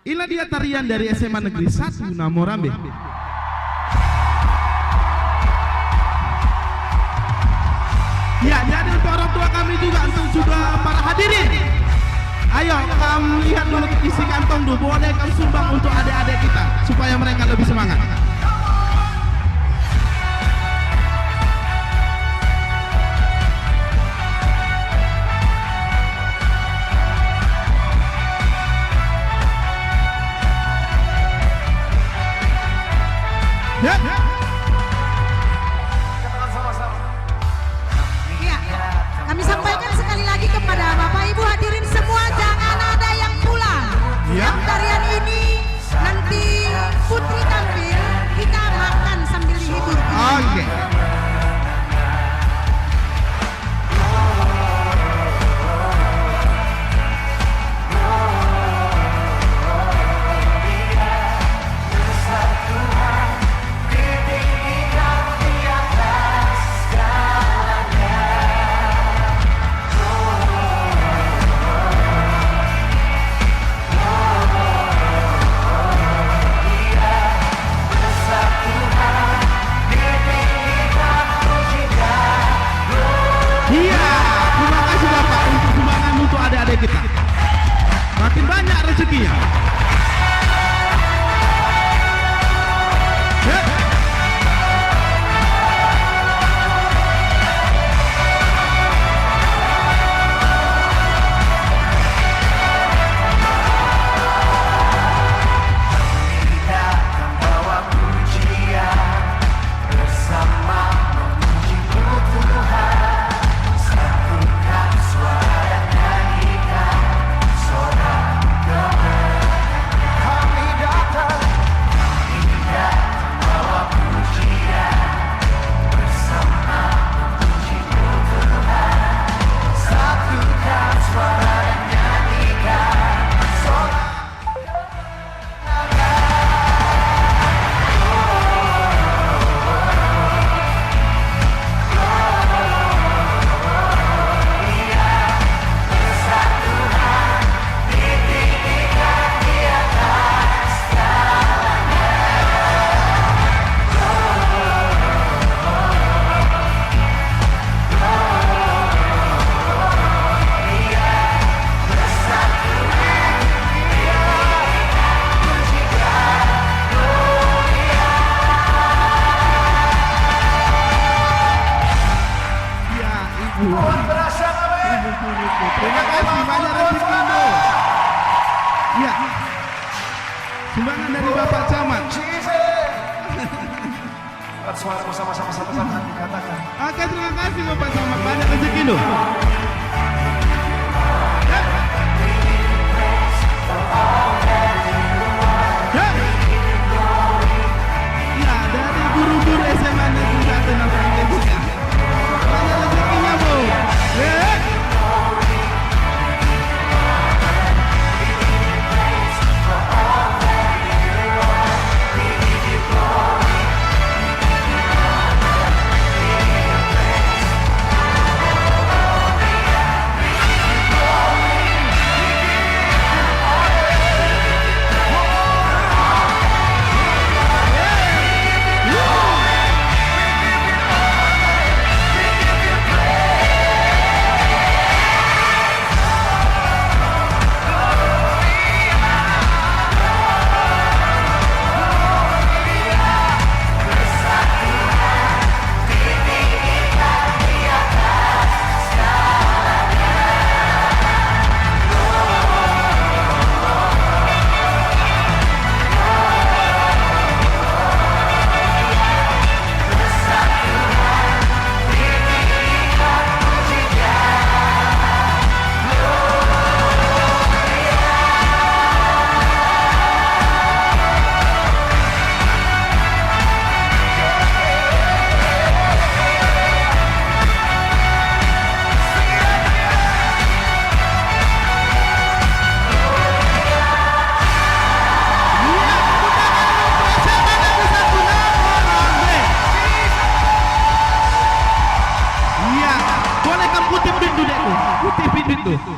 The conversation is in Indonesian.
Inilah dia tarian dari SMA Negeri 1 Namorambe. Ya, jadi untuk orang tua kami juga, untuk juga para hadirin, ayo kamu lihat dulu isi kantong dulu, boleh kamu sumbang untuk adik-adik kita supaya mereka lebih semangat. Ya. Kami sampaikan sekali lagi kepada Bapak Ibu hadirin semua, jangan ada yang pulang. Ya. Tarian ini nanti Putri tampil, kita makan sambil dihibur. Oke. Kita makin banyak rezekinya. Terima kasih banyak Resipindo. Ya, sumbangan dari Bapak Camat. Suara sama-sama dikatakan. Oke, terima kasih Bapak Camat, banyak Resipindo. Ya, dari guru-guru SMA Negeri 1 Namorambe juga. Banyak rezekinya, Bu. Kutip itu.